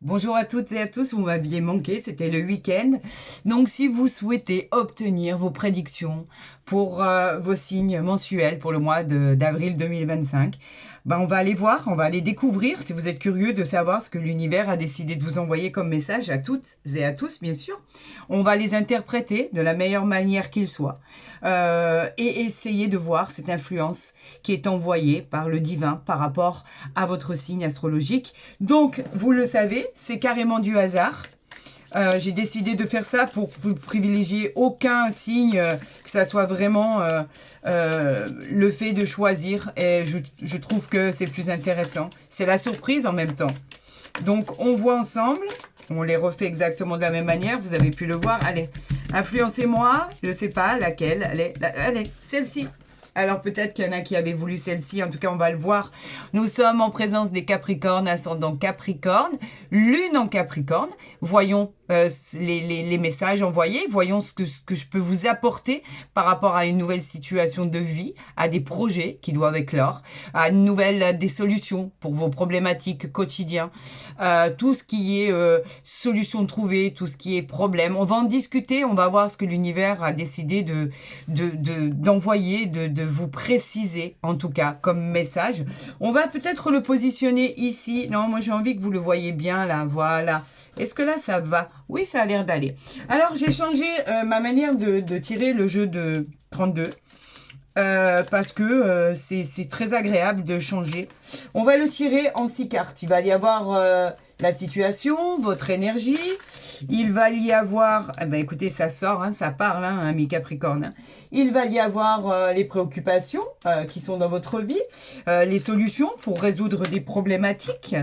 Bonjour à toutes et à tous, vous m'aviez manqué, c'était le week-end. Donc si vous souhaitez obtenir vos prédictions pour vos signes mensuels pour le mois d'avril 2025, ben on va aller voir, on va aller découvrir, si vous êtes curieux de savoir ce que l'univers a décidé de vous envoyer comme message à toutes et à tous, bien sûr. On va les interpréter de la meilleure manière qu'il soit et essayer de voir cette influence qui est envoyée par le divin par rapport à votre signe astrologique. Donc, vous le savez, c'est carrément du hasard. J'ai décidé de faire ça pour privilégier aucun signe, que ça soit vraiment le fait de choisir. Et je trouve que c'est plus intéressant. C'est la surprise en même temps. Donc, on voit ensemble. On les refait exactement de la même manière. Vous avez pu le voir. Allez, influencez-moi. Je ne sais pas laquelle. Allez, celle-ci. Alors peut-être qu'il y en a qui avaient voulu celle-ci, en tout cas on va le voir. Nous sommes en présence des Capricornes, ascendant Capricorne, Lune en Capricorne. Voyons les messages envoyés, voyons ce que je peux vous apporter par rapport à une nouvelle situation de vie, à des projets qui doivent éclore, à une nouvelle, des solutions pour vos problématiques quotidiennes, tout ce qui est solution trouvée, tout ce qui est problème. On va en discuter, on va voir ce que l'univers a décidé d'envoyer, de vous préciser, en tout cas, comme message. On va peut-être le positionner ici. Non, moi j'ai envie que vous le voyez bien là, voilà. Est-ce que là ça va? Oui, ça a l'air d'aller. Alors j'ai changé ma manière de tirer le jeu de 32. Parce que c'est très agréable de changer. On va le tirer en 6 cartes. Il va y avoir la situation, votre énergie. Il va y avoir, eh ben écoutez, ça sort, hein, ça parle, hein, ami Capricorne. Hein. Il va y avoir les préoccupations qui sont dans votre vie, les solutions pour résoudre des problématiques.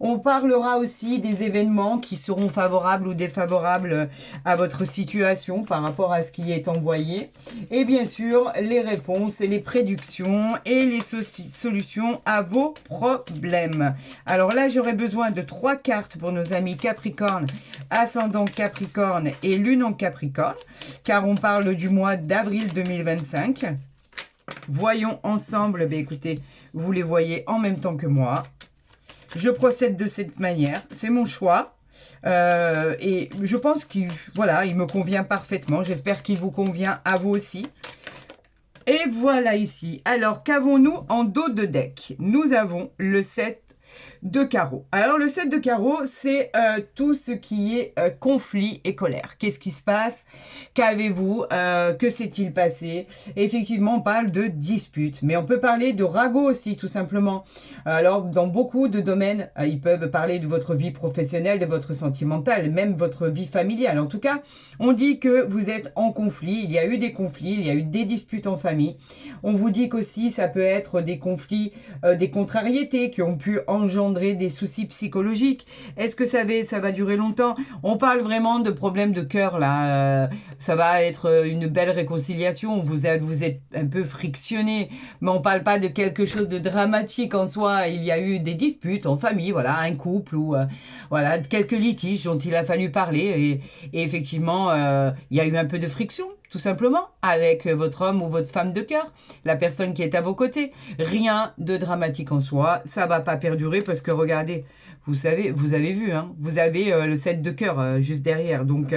On parlera aussi des événements qui seront favorables ou défavorables à votre situation par rapport à ce qui est envoyé. Et bien sûr, les réponses et les prédictions et les solutions à vos problèmes. Alors là, j'aurais besoin de 3 cartes pour nos amis Capricorne, ascendant Capricorne et Lune en Capricorne, car on parle du mois d'avril 2025. Voyons ensemble, ben écoutez, vous les voyez en même temps que moi. Je procède de cette manière, c'est mon choix. Et je pense qu'il voilà, il me convient parfaitement. J'espère qu'il vous convient à vous aussi. Et voilà ici. Alors, qu'avons-nous en dos de deck? Nous avons le 7 de carreaux. Alors, le 7 de carreaux, c'est tout ce qui est conflit et colère. Qu'est-ce qui se passe? Qu'avez-vous? Que s'est-il passé? Effectivement, on parle de dispute, mais on peut parler de ragot aussi, tout simplement. Alors, dans beaucoup de domaines, ils peuvent parler de votre vie professionnelle, de votre sentimentale, même votre vie familiale. En tout cas, on dit que vous êtes en conflit. Il y a eu des conflits, il y a eu des disputes en famille. On vous dit qu'aussi, ça peut être des conflits, des contrariétés qui ont pu engendrer des soucis psychologiques. Est-ce que ça va durer longtemps? On parle vraiment de problèmes de cœur là. Ça va être une belle réconciliation. Vous êtes un peu frictionné, mais on parle pas de quelque chose de dramatique en soi. Il y a eu des disputes en famille, voilà, un couple ou voilà, quelques litiges dont il a fallu parler et effectivement, il y a eu un peu de friction. Tout simplement, avec votre homme ou votre femme de cœur, la personne qui est à vos côtés. Rien de dramatique en soi, ça va pas perdurer parce que regardez, vous savez, vous avez vu, hein, vous avez le 7 de cœur juste derrière. Donc,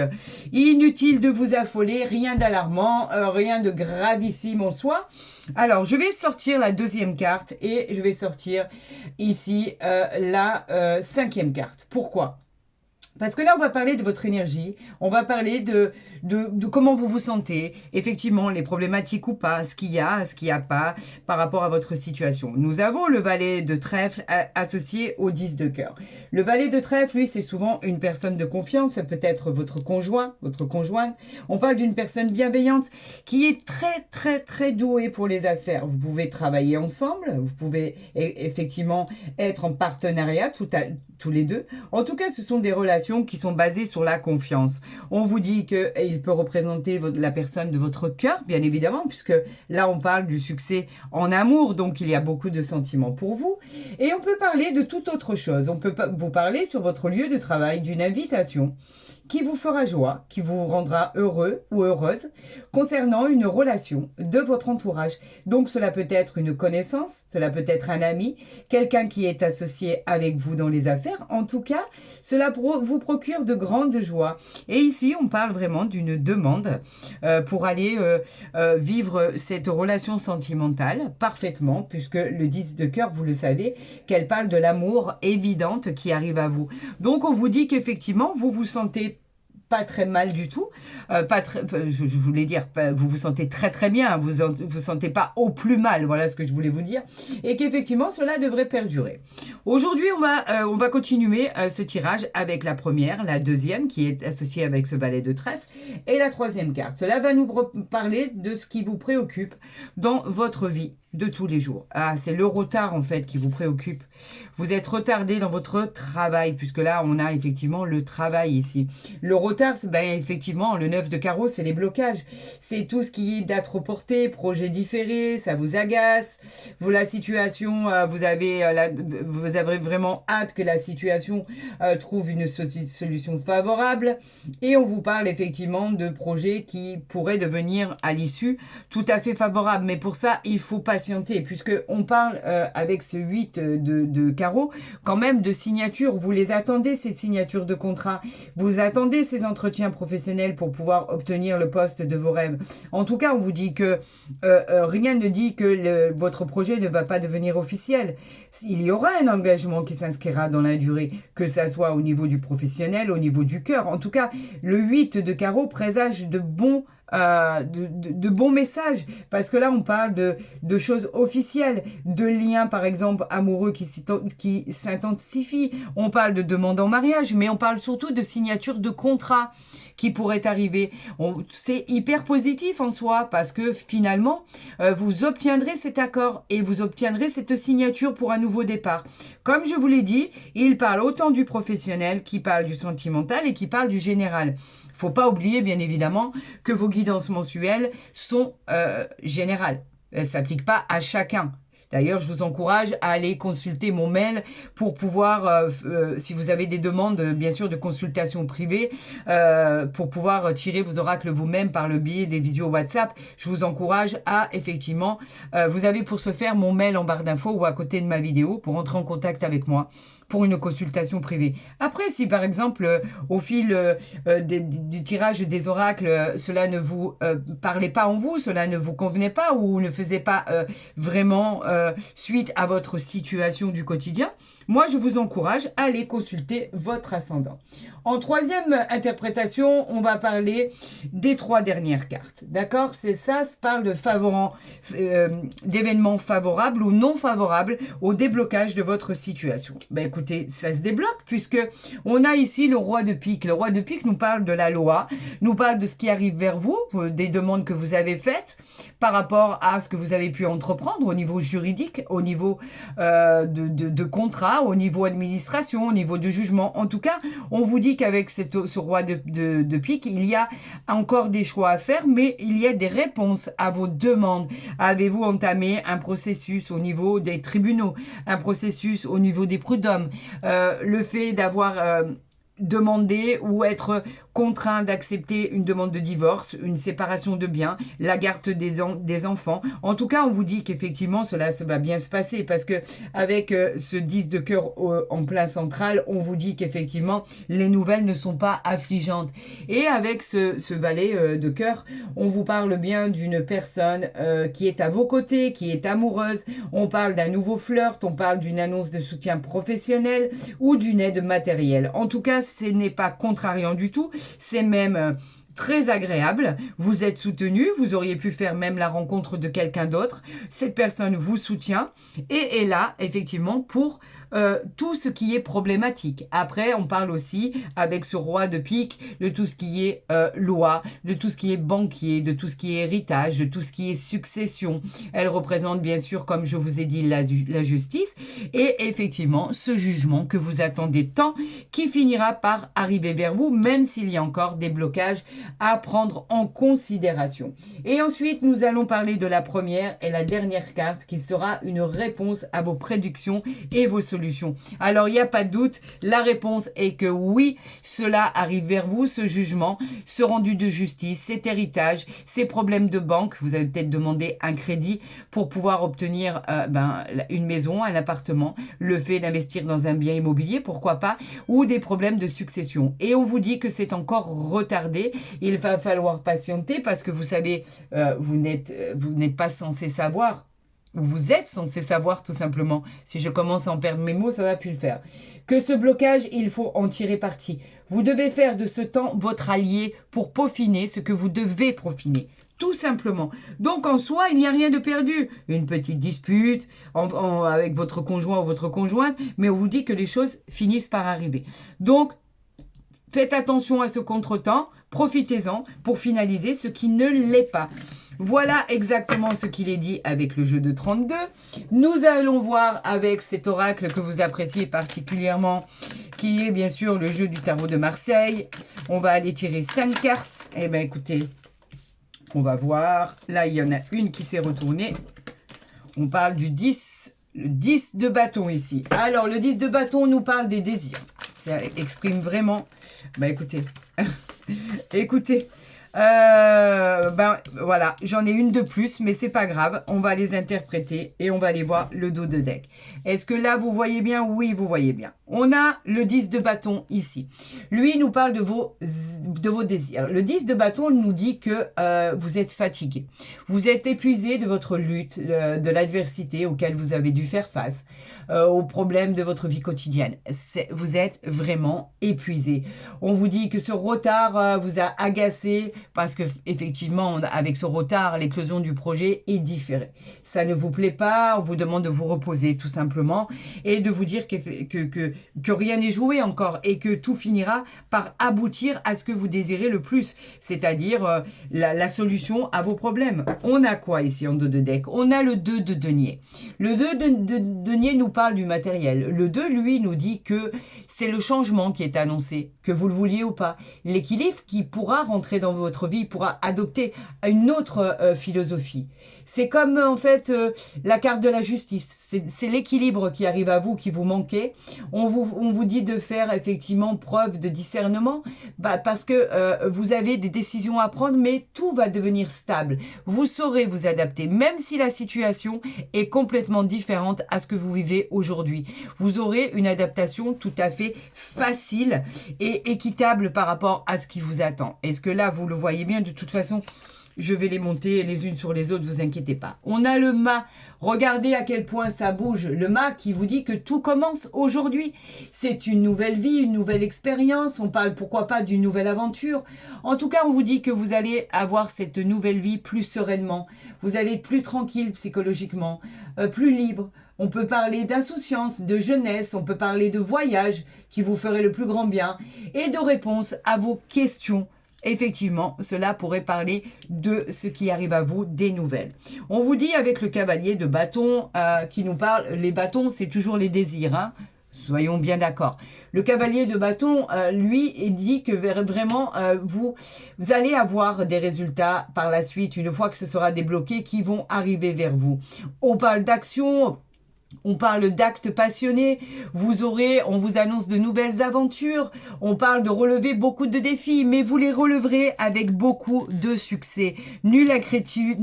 inutile de vous affoler, rien d'alarmant, rien de gravissime en soi. Alors, je vais sortir la deuxième carte et je vais sortir ici la cinquième carte. Pourquoi ? Parce que là, on va parler de votre énergie, on va parler de comment vous vous sentez, effectivement, les problématiques ou pas, ce qu'il y a pas par rapport à votre situation. Nous avons le valet de trèfle associé au 10 de cœur. Le valet de trèfle, lui, c'est souvent une personne de confiance, peut-être votre conjoint, votre conjointe. On parle d'une personne bienveillante qui est très, très, très douée pour les affaires. Vous pouvez travailler ensemble, vous pouvez effectivement être en partenariat tous les deux. En tout cas, ce sont des relations qui sont basées sur la confiance. On vous dit qu'il peut représenter la personne de votre cœur, bien évidemment, puisque là, on parle du succès en amour, donc il y a beaucoup de sentiments pour vous. Et on peut parler de toute autre chose. On peut vous parler sur votre lieu de travail d'une invitation qui vous fera joie, qui vous rendra heureux ou heureuse concernant une relation de votre entourage. Donc cela peut être une connaissance, cela peut être un ami, quelqu'un qui est associé avec vous dans les affaires. En tout cas, cela vous procure de grandes joies. Et ici, on parle vraiment d'une demande pour aller vivre cette relation sentimentale parfaitement, puisque le 10 de cœur, vous le savez, qu'elle parle de l'amour évidente qui arrive à vous. Donc on vous dit qu'effectivement, vous vous sentez pas très mal du tout, je voulais dire, vous vous sentez très très bien, vous sentez pas au plus mal, voilà ce que je voulais vous dire, et qu'effectivement cela devrait perdurer. Aujourd'hui on va continuer ce tirage avec la première, la deuxième qui est associée avec ce valet de trèfle, et la troisième carte. Cela va nous parler de ce qui vous préoccupe dans votre vie de tous les jours. Ah, c'est le retard en fait qui vous préoccupe. Vous êtes retardé dans votre travail, puisque là on a effectivement le travail ici. Le retard, ben, effectivement, le 9 de carreau, c'est les blocages. C'est tout ce qui est date reportée, projet différé, ça vous agace. Vous, la situation, vous avez vraiment hâte que la situation trouve une solution favorable. Et on vous parle effectivement de projets qui pourraient devenir à l'issue tout à fait favorables. Mais pour ça, il faut patienter, puisque on parle avec ce 8 de carreau, quand même de signatures. Vous les attendez, ces signatures de contrat. Vous attendez ces entretiens professionnels pour pouvoir obtenir le poste de vos rêves. En tout cas, on vous dit que rien ne dit que votre projet ne va pas devenir officiel. Il y aura un engagement qui s'inscrira dans la durée, que ça soit au niveau du professionnel, au niveau du cœur. En tout cas, le 8 de carreau présage de bons messages, parce que là on parle de choses officielles, de liens par exemple amoureux qui s'intensifient, on parle de demande en mariage, mais on parle surtout de signature de contrat qui pourrait arriver. C'est hyper positif en soi, parce que finalement vous obtiendrez cet accord et vous obtiendrez cette signature pour un nouveau départ. Comme je vous l'ai dit, il parle autant du professionnel, qui parle du sentimental et qui parle du général. Faut pas oublier, bien évidemment, que vos guidances mensuelles sont générales. Elles ne s'appliquent pas à chacun. D'ailleurs, je vous encourage à aller consulter mon mail pour pouvoir, si vous avez des demandes, bien sûr, de consultation privée, pour pouvoir tirer vos oracles vous-même par le biais des visios WhatsApp. Je vous encourage à, effectivement, vous avez pour ce faire mon mail en barre d'infos ou à côté de ma vidéo pour entrer en contact avec moi pour une consultation privée. Après, si par exemple, au fil du tirage des oracles, cela ne vous parlait pas en vous, cela ne vous convenait pas ou ne faisait pas vraiment suite à votre situation du quotidien, moi je vous encourage à aller consulter votre ascendant. En troisième interprétation, on va parler des 3 dernières cartes. D'accord? C'est ça, ça parle de d'événements favorables ou non favorables au déblocage de votre situation. Ben écoutez, ça se débloque puisque on a ici le roi de pique. Le roi de pique nous parle de la loi, nous parle de ce qui arrive vers vous, des demandes que vous avez faites par rapport à ce que vous avez pu entreprendre au niveau juridique, au niveau de contrat, au niveau administration, au niveau de jugement. En tout cas, on vous dit qu'avec ce roi de pique, il y a encore des choix à faire, mais il y a des réponses à vos demandes. Avez-vous entamé un processus au niveau des tribunaux, un processus au niveau des prud'hommes, le fait d'avoir demander ou être contraint d'accepter une demande de divorce, une séparation de biens, la garde des enfants. En tout cas, on vous dit qu'effectivement, cela va bien se passer parce que avec ce 10 de cœur en plein central, on vous dit qu'effectivement, les nouvelles ne sont pas affligeantes. Et avec ce valet de cœur, on vous parle bien d'une personne qui est à vos côtés, qui est amoureuse. On parle d'un nouveau flirt, on parle d'une annonce de soutien professionnel ou d'une aide matérielle. En tout cas, ce n'est pas contrariant du tout, c'est même très agréable, vous êtes soutenu, vous auriez pu faire même la rencontre de quelqu'un d'autre, cette personne vous soutient et est là effectivement pour tout ce qui est problématique. Après, on parle aussi, avec ce roi de pique, de tout ce qui est loi, de tout ce qui est banquier, de tout ce qui est héritage, de tout ce qui est succession. Elle représente bien sûr, comme je vous ai dit, la justice et effectivement ce jugement que vous attendez tant qui finira par arriver vers vous, même s'il y a encore des blocages à prendre en considération. Et ensuite, nous allons parler de la première et la dernière carte qui sera une réponse à vos prédictions et vos solutions solution. Alors, il n'y a pas de doute, la réponse est que oui, cela arrive vers vous, ce jugement, ce rendu de justice, cet héritage, ces problèmes de banque. Vous avez peut-être demandé un crédit pour pouvoir obtenir une maison, un appartement, le fait d'investir dans un bien immobilier, pourquoi pas, ou des problèmes de succession. Et on vous dit que c'est encore retardé. Il va falloir patienter parce que vous savez, vous n'êtes pas censé savoir. Vous êtes censé savoir tout simplement. Si je commence à en perdre mes mots, ça va plus le faire. Que ce blocage, il faut en tirer parti. Vous devez faire de ce temps votre allié pour peaufiner ce que vous devez peaufiner. Tout simplement. Donc en soi, il n'y a rien de perdu. Une petite dispute avec votre conjoint ou votre conjointe, mais on vous dit que les choses finissent par arriver. Donc, faites attention à ce contretemps, profitez-en pour finaliser ce qui ne l'est pas. Voilà exactement ce qu'il est dit avec le jeu de 32. Nous allons voir avec cet oracle que vous appréciez particulièrement, qui est bien sûr le jeu du tarot de Marseille. On va aller tirer 5 cartes. Eh bien écoutez, on va voir. Là, il y en a une qui s'est retournée. On parle du 10, le 10 de bâton ici. Alors, le 10 de bâton nous parle des désirs. Ça exprime vraiment... écoutez, écoutez... voilà, j'en ai une de plus, mais c'est pas grave, on va les interpréter et on va aller voir le dos de deck. Est-ce que là vous voyez bien? Oui, vous voyez bien. On a le 10 de bâton ici. Lui nous parle de vos désirs. Le 10 de bâton nous dit que vous êtes fatigué. Vous êtes épuisé de votre lutte, de l'adversité auquel vous avez dû faire face, aux problèmes de votre vie quotidienne. Vous êtes vraiment épuisé. On vous dit que ce retard vous a agacé parce que effectivement, avec ce retard, l'éclosion du projet est différée. Ça ne vous plaît pas, on vous demande de vous reposer tout simplement et de vous dire que rien n'est joué encore et que tout finira par aboutir à ce que vous désirez le plus, c'est-à-dire la solution à vos problèmes. On a quoi ici en dos de deck? On a le 2 de denier. Le 2 de denier nous parle du matériel. Le 2, lui, nous dit que c'est le changement qui est annoncé, que vous le vouliez ou pas. L'équilibre qui pourra rentrer dans votre vie, pourra adopter une autre philosophie. C'est comme en fait la carte de la justice. C'est l'équilibre qui arrive à vous, qui vous manquait. On vous dit de faire effectivement preuve de discernement parce que vous avez des décisions à prendre, mais tout va devenir stable. Vous saurez vous adapter, même si la situation est complètement différente à ce que vous vivez aujourd'hui. Vous aurez une adaptation tout à fait facile et équitable par rapport à ce qui vous attend. Est-ce que là, vous le voyez bien? De toute façon, je vais les monter les unes sur les autres, vous inquiétez pas. On a le mât. Regardez à quel point ça bouge. Le mât qui vous dit que tout commence aujourd'hui. C'est une nouvelle vie, une nouvelle expérience. On parle pourquoi pas d'une nouvelle aventure. En tout cas, on vous dit que vous allez avoir cette nouvelle vie plus sereinement. Vous allez être plus tranquille psychologiquement, plus libre. On peut parler d'insouciance, de jeunesse, on peut parler de voyage qui vous ferait le plus grand bien et de réponses à vos questions. Effectivement, cela pourrait parler de ce qui arrive à vous, des nouvelles. On vous dit avec le cavalier de bâton qui nous parle, les bâtons, c'est toujours les désirs, hein. Soyons bien d'accord. Le cavalier de bâton, lui, dit que vraiment, vous allez avoir des résultats par la suite, une fois que ce sera débloqué, qui vont arriver vers vous. On parle d'action. On parle d'actes passionnés, on vous annonce de nouvelles aventures, on parle de relever beaucoup de défis, mais vous les releverez avec beaucoup de succès. Nulle inquiétude,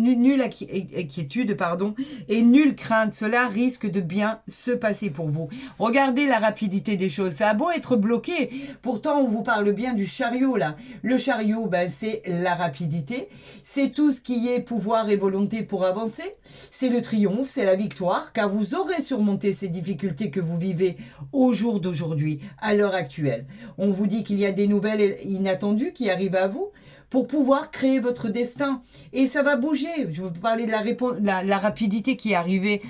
et nulle crainte, cela risque de bien se passer pour vous. Regardez la rapidité des choses, ça a beau être bloqué, pourtant on vous parle bien du chariot là. Le chariot, c'est la rapidité, c'est tout ce qui est pouvoir et volonté pour avancer, c'est le triomphe, c'est la victoire, car vous aurez surmonter ces difficultés que vous vivez au jour d'aujourd'hui, à l'heure actuelle. On vous dit qu'il y a des nouvelles inattendues qui arrivent à vous pour pouvoir créer votre destin. Et ça va bouger. Je vous parlais de la rapidité qui est arrivée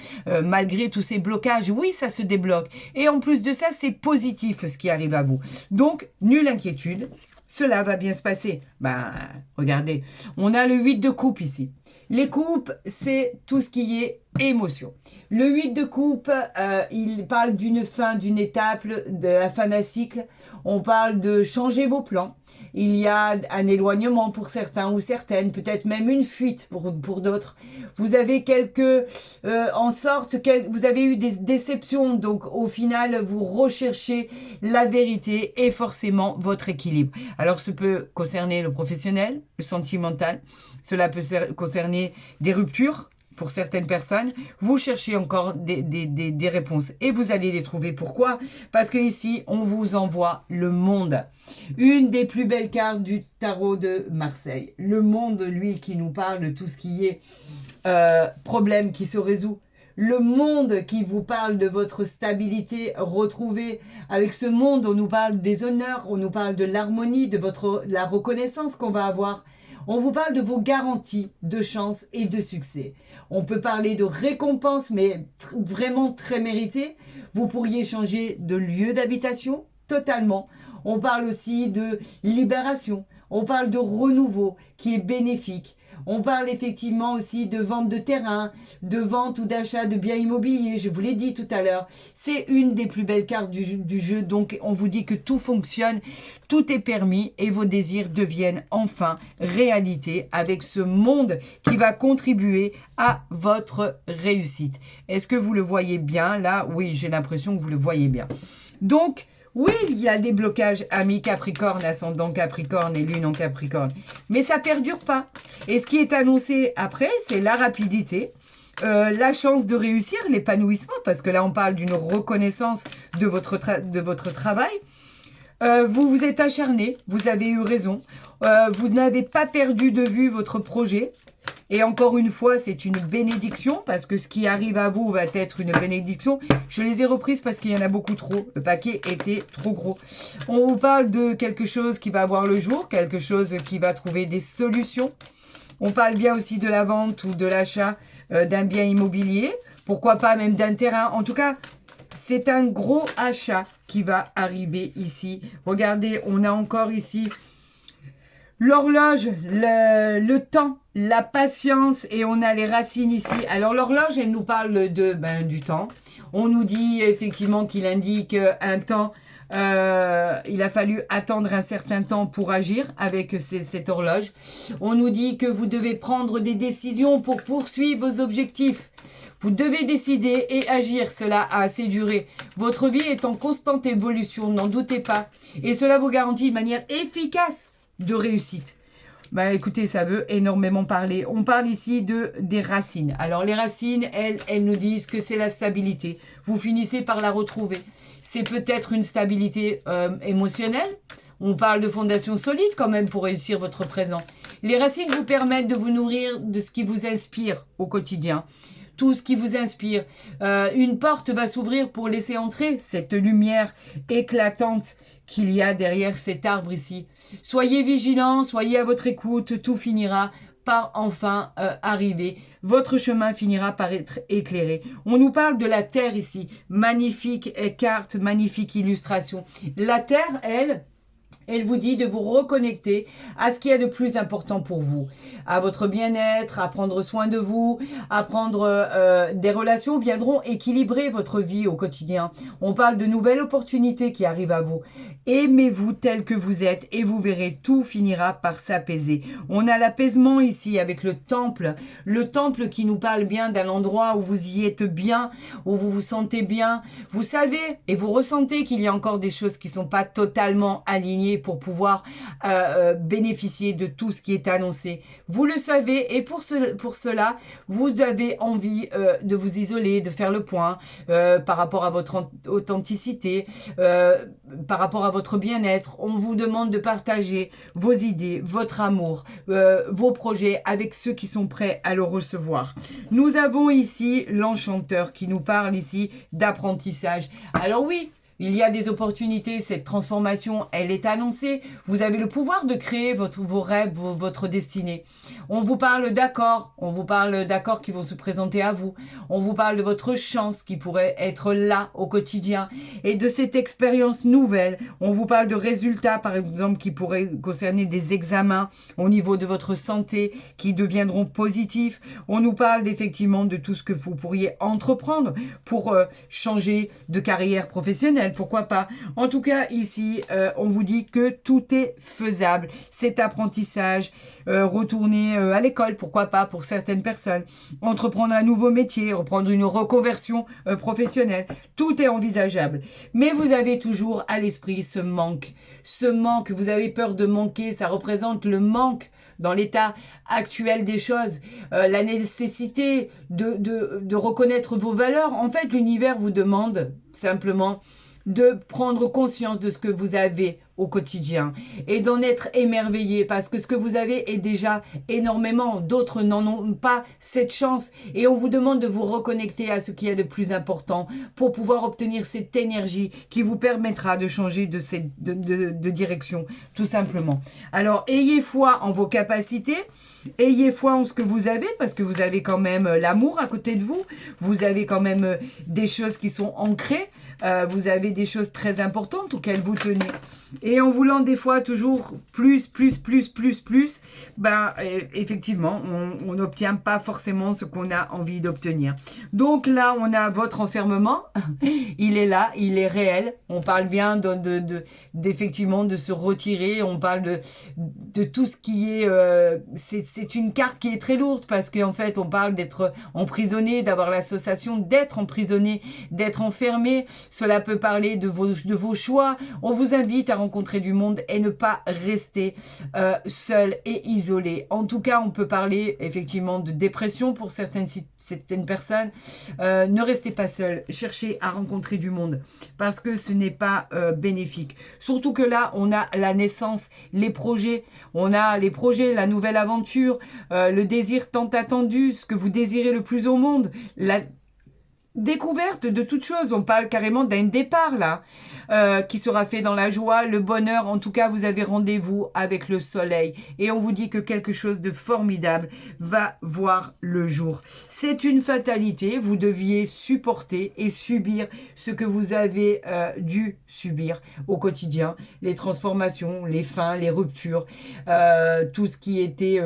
malgré tous ces blocages. Oui, ça se débloque. Et en plus de ça, c'est positif ce qui arrive à vous. Donc, nulle inquiétude. Cela va bien se passer. Regardez, on a le 8 de coupe ici. Les coupes, c'est tout ce qui est émotion. Le 8 de coupe, il parle d'une fin, d'une étape, de la fin d'un cycle. On parle de changer vos plans. Il y a un éloignement pour certains ou certaines, peut-être même une fuite pour d'autres. Vous avez vous avez eu des déceptions, donc au final, vous recherchez la vérité et forcément votre équilibre. Alors, ça peut concerner le professionnel, le sentimental, cela peut concerner des ruptures, pour certaines personnes, vous cherchez encore des réponses et vous allez les trouver. Pourquoi? Parce que ici, on vous envoie le monde. Une des plus belles cartes du tarot de Marseille. Le monde, lui, qui nous parle de tout ce qui est problème qui se résout. Le monde qui vous parle de votre stabilité retrouvée. Avec ce monde, on nous parle des honneurs, on nous parle de l'harmonie, de la reconnaissance qu'on va avoir. On vous parle de vos garanties de chance et de succès. On peut parler de récompenses, mais vraiment très méritées. Vous pourriez changer de lieu d'habitation totalement. On parle aussi de libération. On parle de renouveau qui est bénéfique. On parle effectivement aussi de vente de terrain, de vente ou d'achat de biens immobiliers, je vous l'ai dit tout à l'heure. C'est une des plus belles cartes du jeu, donc on vous dit que tout fonctionne, tout est permis et vos désirs deviennent enfin réalité avec ce monde qui va contribuer à votre réussite. Est-ce que vous le voyez bien là? Oui, j'ai l'impression que vous le voyez bien. Donc, oui, il y a des blocages, amis Capricorne, ascendant Capricorne et lune en Capricorne. Mais ça ne perdure pas. Et ce qui est annoncé après, c'est la rapidité, la chance de réussir, l'épanouissement, parce que là, on parle d'une reconnaissance de votre travail. Vous vous êtes acharné, vous avez eu raison. Vous n'avez pas perdu de vue votre projet. Et encore une fois, c'est une bénédiction parce que ce qui arrive à vous va être une bénédiction. Je les ai reprises parce qu'il y en a beaucoup trop. Le paquet était trop gros. On vous parle de quelque chose qui va voir le jour, quelque chose qui va trouver des solutions. On parle bien aussi de la vente ou de l'achat d'un bien immobilier. Pourquoi pas même d'un terrain. En tout cas, c'est un gros achat qui va arriver ici. Regardez, on a encore ici l'horloge, le temps, la patience et on a les racines ici. Alors l'horloge, elle nous parle du temps. On nous dit effectivement qu'il indique un temps. Il a fallu attendre un certain temps pour agir avec cette horloge. On nous dit que vous devez prendre des décisions pour poursuivre vos objectifs. Vous devez décider et agir. Cela a assez duré. Votre vie est en constante évolution, n'en doutez pas. Et cela vous garantit de manière efficace de réussite. Bah écoutez, ça veut énormément parler. On parle ici des racines. Alors les racines, elles nous disent que c'est la stabilité. Vous finissez par la retrouver. C'est peut-être une stabilité émotionnelle. On parle de fondation solide quand même pour réussir votre présent. Les racines vous permettent de vous nourrir de ce qui vous inspire au quotidien. Tout ce qui vous inspire. Une porte va s'ouvrir pour laisser entrer cette lumière éclatante qu'il y a derrière cet arbre ici. Soyez vigilants, soyez à votre écoute, tout finira par enfin arriver. Votre chemin finira par être éclairé. On nous parle de la Terre ici. Magnifique carte, magnifique illustration. La Terre, elle vous dit de vous reconnecter à ce qui est de plus important pour vous, à votre bien-être, à prendre soin de vous, à prendre des relations viendront équilibrer votre vie au quotidien. On parle de nouvelles opportunités qui arrivent à vous. Aimez-vous tel que vous êtes et vous verrez, tout finira par s'apaiser. On a l'apaisement ici avec le temple qui nous parle bien d'un endroit où vous y êtes bien, où vous vous sentez bien. Vous savez et vous ressentez qu'il y a encore des choses qui ne sont pas totalement alignées pour pouvoir bénéficier de tout ce qui est annoncé. Vous le savez et pour cela, vous avez envie de vous isoler, de faire le point par rapport à votre authenticité, par rapport à votre bien-être. On vous demande de partager vos idées, votre amour, vos projets avec ceux qui sont prêts à le recevoir. Nous avons ici l'enchanteur qui nous parle ici d'apprentissage. Alors oui, il y a des opportunités, cette transformation, elle est annoncée. Vous avez le pouvoir de créer vos rêves, votre destinée. On vous parle d'accords, on vous parle d'accords qui vont se présenter à vous. On vous parle de votre chance qui pourrait être là au quotidien et de cette expérience nouvelle. On vous parle de résultats, par exemple, qui pourraient concerner des examens au niveau de votre santé qui deviendront positifs. On nous parle effectivement de tout ce que vous pourriez entreprendre pour changer de carrière professionnelle. Pourquoi pas? En tout cas, ici, on vous dit que tout est faisable. Cet apprentissage, retourner à l'école, pourquoi pas pour certaines personnes. Entreprendre un nouveau métier, reprendre une reconversion professionnelle. Tout est envisageable. Mais vous avez toujours à l'esprit ce manque. Ce manque, vous avez peur de manquer, ça représente le manque dans l'état actuel des choses, la nécessité de reconnaître vos valeurs. En fait, l'univers vous demande simplement de prendre conscience de ce que vous avez au quotidien et d'en être émerveillé parce que ce que vous avez est déjà énormément. D'autres n'en ont pas cette chance et on vous demande de vous reconnecter à ce qui est le plus important pour pouvoir obtenir cette énergie qui vous permettra de changer de direction, tout simplement. Alors, ayez foi en vos capacités, ayez foi en ce que vous avez parce que vous avez quand même l'amour à côté de vous, vous avez quand même des choses qui sont ancrées. Vous avez des choses très importantes auxquelles vous tenez. Et en voulant des fois toujours plus, ben effectivement, on n'obtient pas forcément ce qu'on a envie d'obtenir. Donc là, on a votre enfermement. Il est là, il est réel. On parle bien d'effectivement de se retirer. On parle de tout ce qui est... c'est une carte qui est très lourde parce qu'en fait, on parle d'être emprisonné, d'avoir l'association d'être emprisonné, d'être enfermé. Cela peut parler de vos choix. On vous invite à rencontrer du monde et ne pas rester seul et isolé. En tout cas, on peut parler effectivement de dépression pour certaines personnes. Ne restez pas seul. Cherchez à rencontrer du monde parce que ce n'est pas bénéfique. Surtout que là, on a la naissance, les projets. On a les projets, la nouvelle aventure, le désir tant attendu, ce que vous désirez le plus au monde, la découverte de toute chose. On parle carrément d'un départ là, qui sera fait dans la joie, le bonheur. En tout cas, vous avez rendez-vous avec le soleil et on vous dit que quelque chose de formidable va voir le jour. C'est une fatalité. Vous deviez supporter et subir ce que vous avez dû subir au quotidien. Les transformations, les fins, les ruptures, tout ce qui était...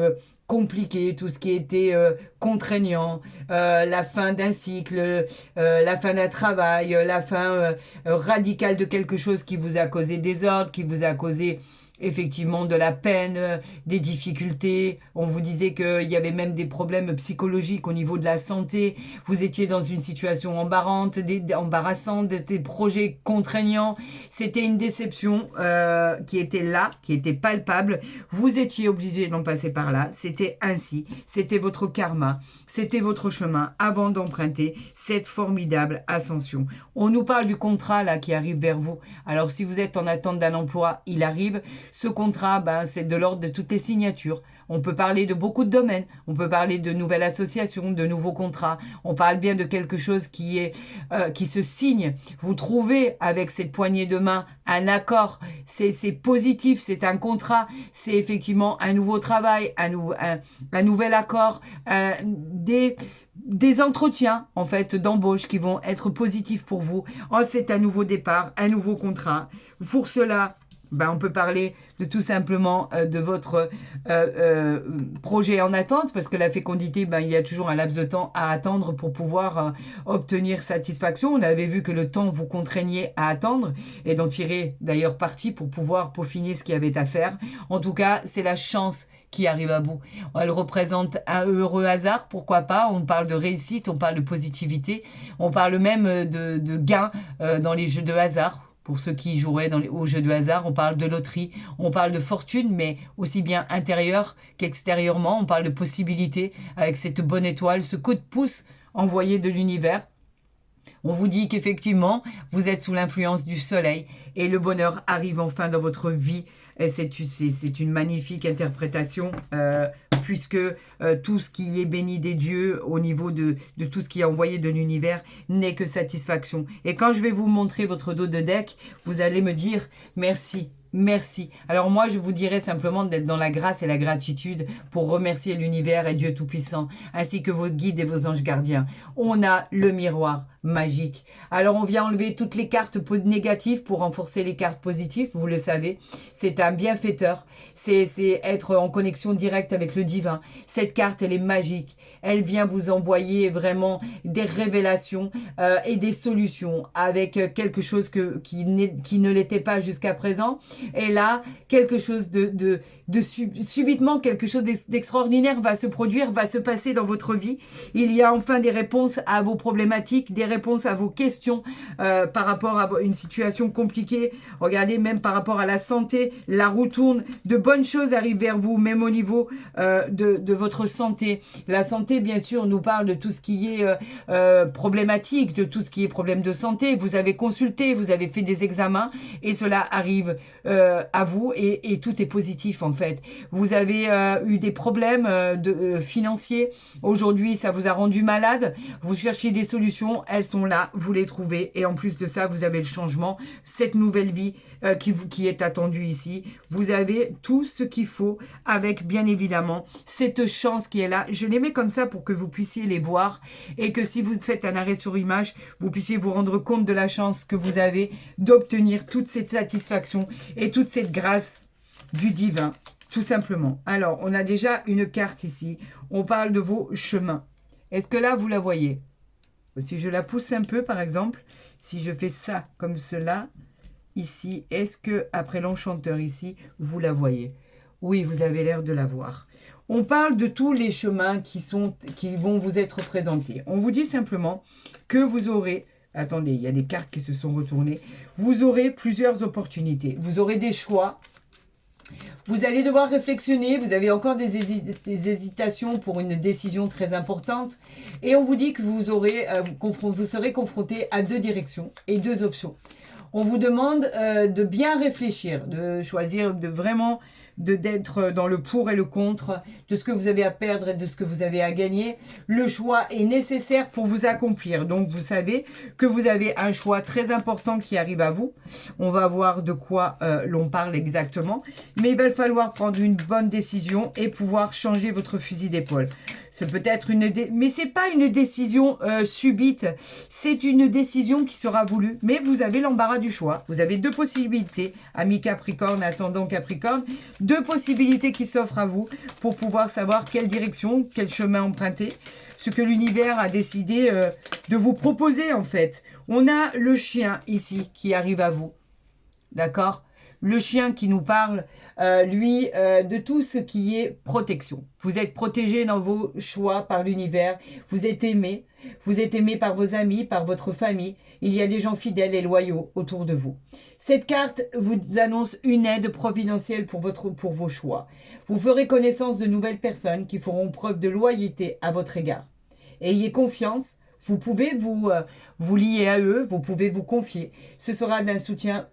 compliqué, tout ce qui était contraignant, la fin d'un cycle, la fin d'un travail, la fin radicale de quelque chose qui vous a causé des ordres, qui vous a causé effectivement de la peine, des difficultés. On vous disait qu'il y avait même des problèmes psychologiques au niveau de la santé. Vous étiez dans une situation embarrassante, des projets contraignants. C'était une déception qui était là, qui était palpable. Vous étiez obligé d'en passer par là. C'était ainsi. C'était votre karma. C'était votre chemin avant d'emprunter cette formidable ascension. On nous parle du contrat là qui arrive vers vous. Alors si vous êtes en attente d'un emploi, il arrive. Ce contrat, c'est de l'ordre de toutes les signatures. On peut parler de beaucoup de domaines. On peut parler de nouvelles associations, de nouveaux contrats. On parle bien de quelque chose qui se signe. Vous trouvez avec cette poignée de main un accord. C'est positif, c'est un contrat. C'est effectivement un nouveau travail, un nouvel accord, des entretiens en fait d'embauche qui vont être positifs pour vous. Oh, c'est un nouveau départ, un nouveau contrat. Pour cela, on peut parler de tout simplement de votre projet en attente parce que la fécondité, il y a toujours un laps de temps à attendre pour pouvoir obtenir satisfaction. On avait vu que le temps vous contraignait à attendre et d'en tirer d'ailleurs parti pour pouvoir peaufiner ce qu'il y avait à faire. En tout cas, c'est la chance qui arrive à vous. Elle représente un heureux hasard, pourquoi pas. On parle de réussite, on parle de positivité, on parle même de gains dans les jeux de hasard. Pour ceux qui joueraient aux jeux de hasard, on parle de loterie, on parle de fortune, mais aussi bien intérieure qu'extérieurement. On parle de possibilités avec cette bonne étoile, ce coup de pouce envoyé de l'univers. On vous dit qu'effectivement, vous êtes sous l'influence du soleil et le bonheur arrive enfin dans votre vie. C'est une magnifique interprétation puisque tout ce qui est béni des dieux au niveau de tout ce qui est envoyé de l'univers n'est que satisfaction. Et quand je vais vous montrer votre dos de deck, vous allez me dire merci. Merci. Alors moi, je vous dirais simplement d'être dans la grâce et la gratitude pour remercier l'univers et Dieu Tout-Puissant, ainsi que vos guides et vos anges gardiens. On a le miroir magique. Alors on vient enlever toutes les cartes négatives pour renforcer les cartes positives, vous le savez. C'est un bienfaiteur, c'est être en connexion directe avec le divin. Cette carte, elle est magique. Elle vient vous envoyer vraiment des révélations et des solutions avec quelque chose qui ne l'était pas jusqu'à présent. Et là, quelque chose subitement, quelque chose d'extraordinaire va se produire, va se passer dans votre vie. Il y a enfin des réponses à vos problématiques, des réponses à vos questions par rapport à une situation compliquée. Regardez, même par rapport à la santé, la roue tourne. De bonnes choses arrivent vers vous, même au niveau de votre santé. La santé, bien sûr, nous parle de tout ce qui est problématique, de tout ce qui est problème de santé. Vous avez consulté, vous avez fait des examens et cela arrive à vous et tout est positif en fait. Vous avez eu des problèmes financiers. Aujourd'hui, ça vous a rendu malade. Vous cherchez des solutions, elles sont là, vous les trouvez. Et en plus de ça, vous avez le changement, cette nouvelle vie qui est attendue ici. Vous avez tout ce qu'il faut avec, bien évidemment, cette chance qui est là. Je les mets comme ça pour que vous puissiez les voir et que si vous faites un arrêt sur image, vous puissiez vous rendre compte de la chance que vous avez d'obtenir toute cette satisfaction et toute cette grâce du divin, tout simplement. Alors, on a déjà une carte ici. On parle de vos chemins. Est-ce que là, vous la voyez? Si je la pousse un peu, par exemple, si je fais ça comme cela, ici, est-ce que, après l'enchanteur ici, vous la voyez? Oui, vous avez l'air de la voir. On parle de tous les chemins qui vont vous être présentés. On vous dit simplement que vous aurez... Attendez, il y a des cartes qui se sont retournées. Vous aurez plusieurs opportunités. Vous aurez des choix. Vous allez devoir réflexionner. Vous avez encore des hésitations pour une décision très importante. Et on vous dit que vous serez confronté à deux directions et deux options. On vous demande de bien réfléchir, de choisir d'être dans le pour et le contre, de ce que vous avez à perdre et de ce que vous avez à gagner. Le choix est nécessaire pour vous accomplir. Donc, vous savez que vous avez un choix très important qui arrive à vous. On va voir de quoi l'on parle exactement. Mais il va falloir prendre une bonne décision et pouvoir changer votre fusil d'épaule. C'est peut-être mais c'est pas une décision subite. C'est une décision qui sera voulue. Mais vous avez l'embarras du choix. Vous avez deux possibilités. Ami Capricorne, ascendant Capricorne. Deux possibilités qui s'offrent à vous pour pouvoir savoir quelle direction, quel chemin emprunter. Ce que l'univers a décidé de vous proposer en fait. On a le chien ici qui arrive à vous. D'accord ? Le chien qui nous parle, lui, de tout ce qui est protection. Vous êtes protégé dans vos choix par l'univers. Vous êtes aimé. Vous êtes aimé par vos amis, par votre famille. Il y a des gens fidèles et loyaux autour de vous. Cette carte vous annonce une aide providentielle pour vos choix. Vous ferez connaissance de nouvelles personnes qui feront preuve de loyauté à votre égard. Ayez confiance. Vous pouvez vous lier à eux, vous pouvez vous confier. Ce sera d'un soutien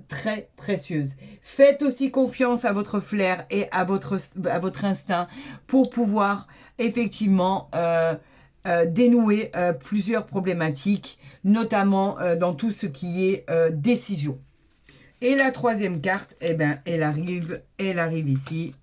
très précieux. Faites aussi confiance à votre flair et à votre instinct pour pouvoir effectivement dénouer plusieurs problématiques, notamment dans tout ce qui est décision. Et la troisième carte, eh ben, elle arrive ici.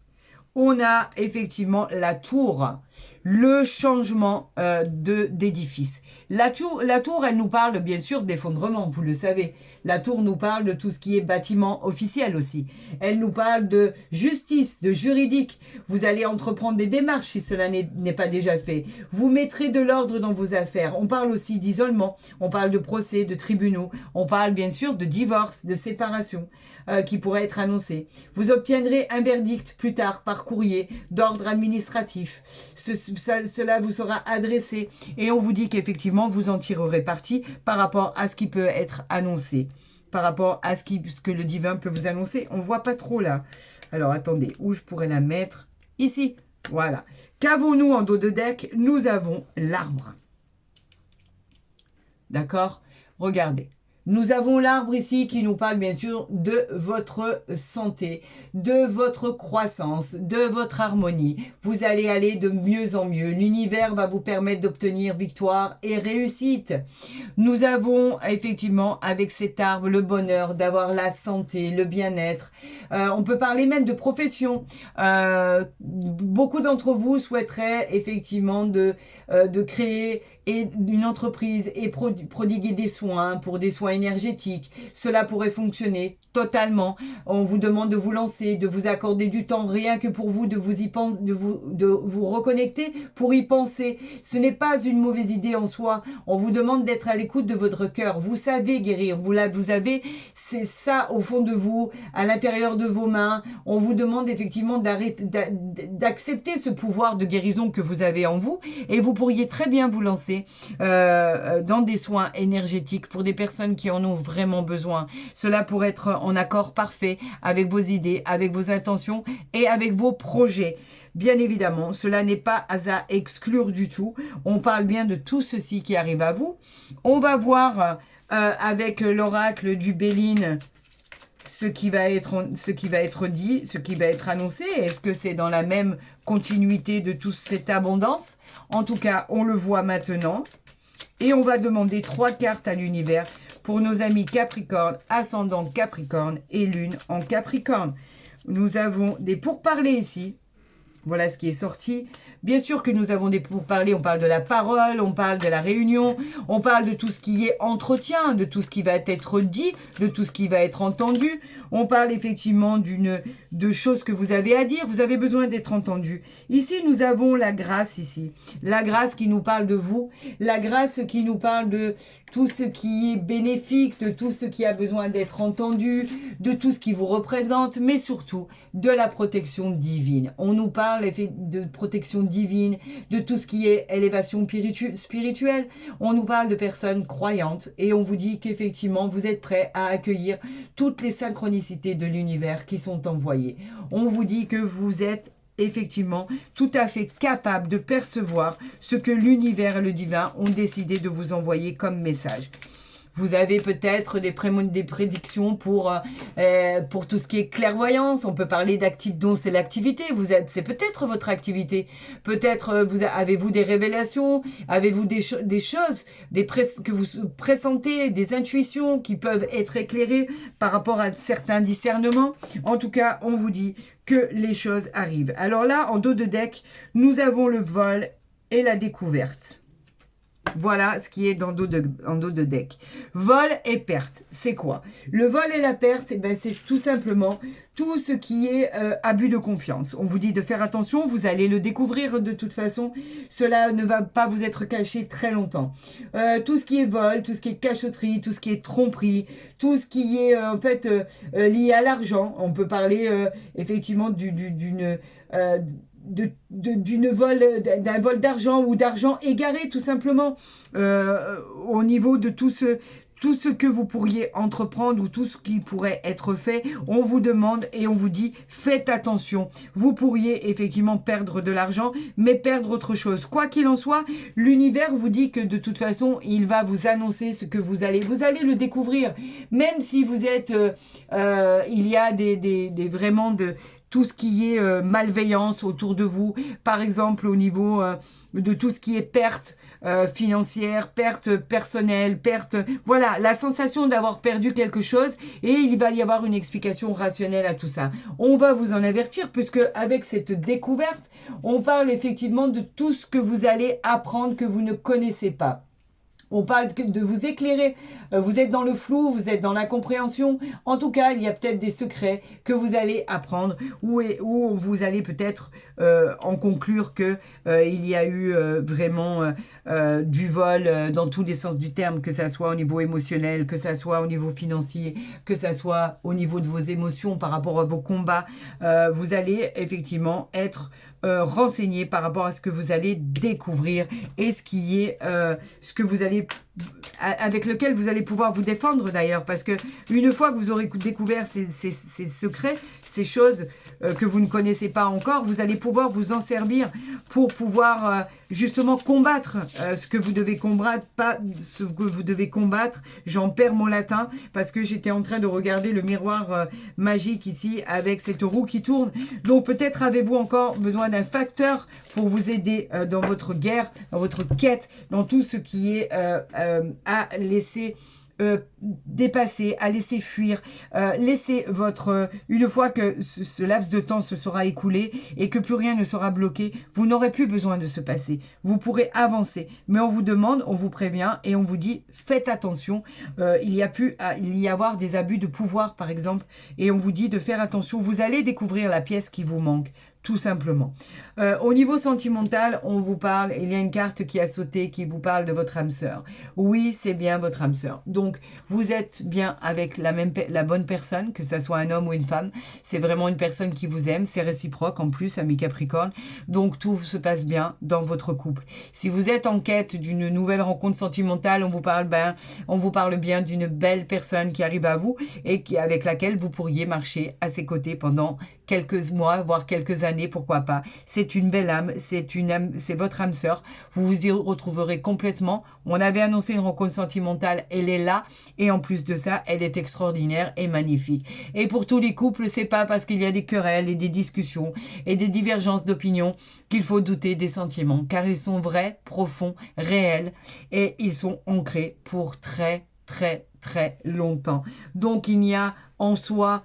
On a effectivement la tour, le changement d'édifice. La tour, elle nous parle bien sûr d'effondrement, vous le savez. La tour nous parle de tout ce qui est bâtiment officiel aussi. Elle nous parle de justice, de juridique. Vous allez entreprendre des démarches si cela n'est pas déjà fait. Vous mettrez de l'ordre dans vos affaires. On parle aussi d'isolement, on parle de procès, de tribunaux. On parle bien sûr de divorce, de séparation qui pourrait être annoncé. Vous obtiendrez un verdict plus tard par courrier d'ordre administratif. Cela vous sera adressé et on vous dit qu'effectivement vous en tirerez parti par rapport à ce qui peut être annoncé, par rapport à ce que le divin peut vous annoncer. On ne voit pas trop là. Alors attendez, où je pourrais la mettre? Ici, voilà. Qu'avons-nous en dos de deck? Nous avons l'arbre. D'accord? Regardez. Nous avons l'arbre ici qui nous parle bien sûr de votre santé, de votre croissance, de votre harmonie. Vous allez aller de mieux en mieux. L'univers va vous permettre d'obtenir victoire et réussite. Nous avons effectivement avec cet arbre le bonheur d'avoir la santé, le bien-être. On peut parler même de profession. Beaucoup d'entre vous souhaiteraient effectivement de créer une entreprise et prodiguer des soins pour des soins énergétiques. Cela pourrait fonctionner totalement. On vous demande de vous lancer, de vous accorder du temps rien que pour vous, de vous reconnecter pour y penser. Ce n'est pas une mauvaise idée en soi. On vous demande d'être à l'écoute de votre cœur. Vous savez guérir. Vous avez, c'est ça au fond de vous, à l'intérieur de vos mains. On vous demande effectivement d'accepter ce pouvoir de guérison que vous avez en vous et vous pourriez très bien vous lancer dans des soins énergétiques pour des personnes qui en ont vraiment besoin. Cela pourrait être en accord parfait avec vos idées, avec vos intentions et avec vos projets. Bien évidemment, cela n'est pas à exclure du tout. On parle bien de tout ceci qui arrive à vous. On va voir avec l'oracle du Béline ce qui va être dit, ce qui va être annoncé. Est-ce que c'est dans la même continuité de toute cette abondance? En tout cas, on le voit maintenant. Et on va demander 3 cartes à l'univers pour nos amis Capricorne, ascendant Capricorne et Lune en Capricorne. Nous avons des pourparlers ici. Voilà ce qui est sorti. Bien sûr que nous avons des pourparlers, on parle de la parole, on parle de la réunion, on parle de tout ce qui est entretien, de tout ce qui va être dit, de tout ce qui va être entendu. On parle effectivement de choses que vous avez à dire, vous avez besoin d'être entendu. Ici, nous avons la grâce ici. La grâce qui nous parle de vous, la grâce qui nous parle de tout ce qui est bénéfique, de tout ce qui a besoin d'être entendu, de tout ce qui vous représente, mais surtout de la protection divine. On nous parle de protection divine, de tout ce qui est élévation spirituelle. On nous parle de personnes croyantes et on vous dit qu'effectivement, vous êtes prêts à accueillir toutes les synchronicités de l'univers qui sont envoyées. On vous dit que vous êtes effectivement tout à fait capable de percevoir ce que l'univers et le divin ont décidé de vous envoyer comme message. Vous avez peut-être des prédictions pour tout ce qui est clairvoyance. On peut parler d'activité, dont c'est l'activité. C'est peut-être votre activité. Peut-être avez-vous des révélations, avez-vous des choses que vous pressentez, des intuitions qui peuvent être éclairées par rapport à certains discernements. En tout cas, on vous dit que les choses arrivent. Alors là, en dos de deck, nous avons le vol et la découverte. Voilà ce qui est en dos de deck. Vol et perte, c'est quoi? Le vol et la perte, c'est tout simplement tout ce qui est abus de confiance. On vous dit de faire attention, vous allez le découvrir de toute façon. Cela ne va pas vous être caché très longtemps. Tout ce qui est vol, tout ce qui est cachotterie, tout ce qui est tromperie, tout ce qui est en fait lié à l'argent. On peut parler effectivement d'un vol d'argent ou d'argent égaré tout simplement au niveau de tout ce que vous pourriez entreprendre ou tout ce qui pourrait être fait. On vous demande et on vous dit faites attention, vous pourriez effectivement perdre de l'argent mais perdre autre chose. Quoi qu'il en soit, l'univers vous dit que de toute façon il va vous annoncer ce que vous allez le découvrir, même si vous êtes il y a vraiment de tout ce qui est malveillance autour de vous, par exemple au niveau de tout ce qui est perte financière, perte personnelle, perte... Voilà, la sensation d'avoir perdu quelque chose et il va y avoir une explication rationnelle à tout ça. On va vous en avertir puisque avec cette découverte, on parle effectivement de tout ce que vous allez apprendre que vous ne connaissez pas. On parle de vous éclairer, vous êtes dans le flou, vous êtes dans l'incompréhension. En tout cas, il y a peut-être des secrets que vous allez apprendre où vous allez peut-être en conclure que il y a eu vraiment du vol dans tous les sens du terme, que ça soit au niveau émotionnel, que ça soit au niveau financier, que ça soit au niveau de vos émotions par rapport à vos combats. Vous allez effectivement être renseigné par rapport à ce que vous allez découvrir et ce que vous allez avec lequel vous allez pouvoir vous défendre d'ailleurs, parce que une fois que vous aurez découvert ces secrets, ces choses que vous ne connaissez pas encore, vous allez pouvoir vous en servir pour pouvoir justement combattre ce que vous devez combattre, pas ce que vous devez combattre. J'en perds mon latin parce que j'étais en train de regarder le miroir magique ici avec cette roue qui tourne. Donc peut-être avez-vous encore besoin d'un facteur pour vous aider dans votre guerre, dans votre quête, dans tout ce qui est à laisser dépasser, à laisser fuir, laisser votre... une fois que ce laps de temps se sera écoulé et que plus rien ne sera bloqué, vous n'aurez plus besoin de se passer. Vous pourrez avancer. Mais on vous demande, on vous prévient et on vous dit, faites attention, il y a avoir des abus de pouvoir par exemple, et on vous dit de faire attention, vous allez découvrir la pièce qui vous manque. Tout simplement. Au niveau sentimental, on vous parle, il y a une carte qui a sauté qui vous parle de votre âme sœur. Oui, c'est bien votre âme sœur. Donc, vous êtes bien avec la bonne personne, que ce soit un homme ou une femme. C'est vraiment une personne qui vous aime. C'est réciproque en plus, ami Capricorne. Donc, tout se passe bien dans votre couple. Si vous êtes en quête d'une nouvelle rencontre sentimentale, on vous parle bien d'une belle personne qui arrive à vous et avec laquelle vous pourriez marcher à ses côtés pendant quelques mois, voire quelques années, pourquoi pas. C'est une belle âme, c'est votre âme sœur. Vous vous y retrouverez complètement. On avait annoncé une rencontre sentimentale, elle est là. Et en plus de ça, elle est extraordinaire et magnifique. Et pour tous les couples, c'est pas parce qu'il y a des querelles et des discussions et des divergences d'opinion qu'il faut douter des sentiments, car ils sont vrais, profonds, réels et ils sont ancrés pour très, très, très longtemps. Donc, il n'y a en soi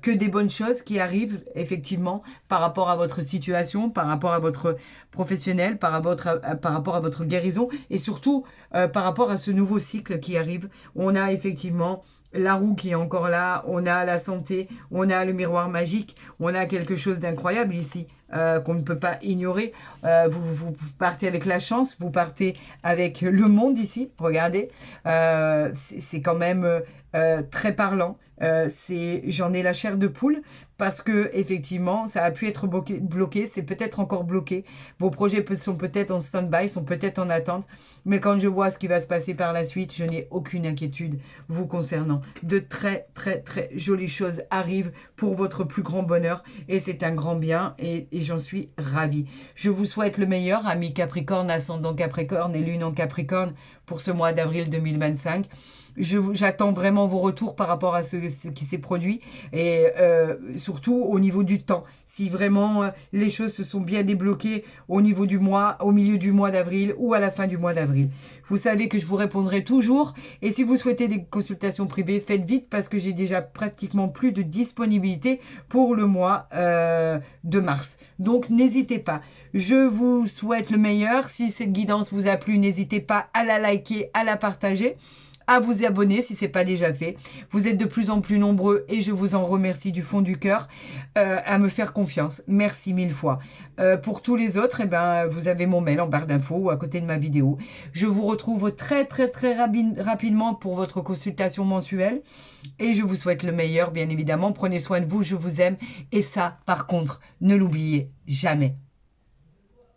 que des bonnes choses qui arrivent effectivement par rapport à votre situation, par rapport à votre professionnel, par rapport à votre guérison et surtout par rapport à ce nouveau cycle qui arrive. On a effectivement la roue qui est encore là, on a la santé, on a le miroir magique, on a quelque chose d'incroyable ici qu'on ne peut pas ignorer. Vous partez avec la chance, vous partez avec le monde ici, regardez, c'est quand même très parlant. J'en ai la chair de poule parce que effectivement ça a pu être bloqué, c'est peut-être encore bloqué, vos projets sont peut-être en stand-by, sont peut-être en attente, mais quand je vois ce qui va se passer par la suite, je n'ai aucune inquiétude vous concernant. De très très très jolies choses arrivent pour votre plus grand bonheur et c'est un grand bien et j'en suis ravie. Je vous souhaite le meilleur, amis Capricorne, ascendant Capricorne et lune en Capricorne pour ce mois d'avril 2025. J'attends vraiment vos retours par rapport à ce qui s'est produit et surtout au niveau du temps. Si vraiment les choses se sont bien débloquées au niveau du mois, au milieu du mois d'avril ou à la fin du mois d'avril. Vous savez que je vous répondrai toujours et si vous souhaitez des consultations privées, faites vite parce que j'ai déjà pratiquement plus de disponibilité pour le mois de mars. Donc n'hésitez pas. Je vous souhaite le meilleur. Si cette guidance vous a plu, n'hésitez pas à la liker, à la partager, à vous abonner si ce n'est pas déjà fait. Vous êtes de plus en plus nombreux et je vous en remercie du fond du cœur à me faire confiance. Merci mille fois. Pour tous les autres, eh ben, vous avez mon mail en barre d'infos ou à côté de ma vidéo. Je vous retrouve très très très rapidement pour votre consultation mensuelle et je vous souhaite le meilleur bien évidemment. Prenez soin de vous, je vous aime et ça par contre, ne l'oubliez jamais.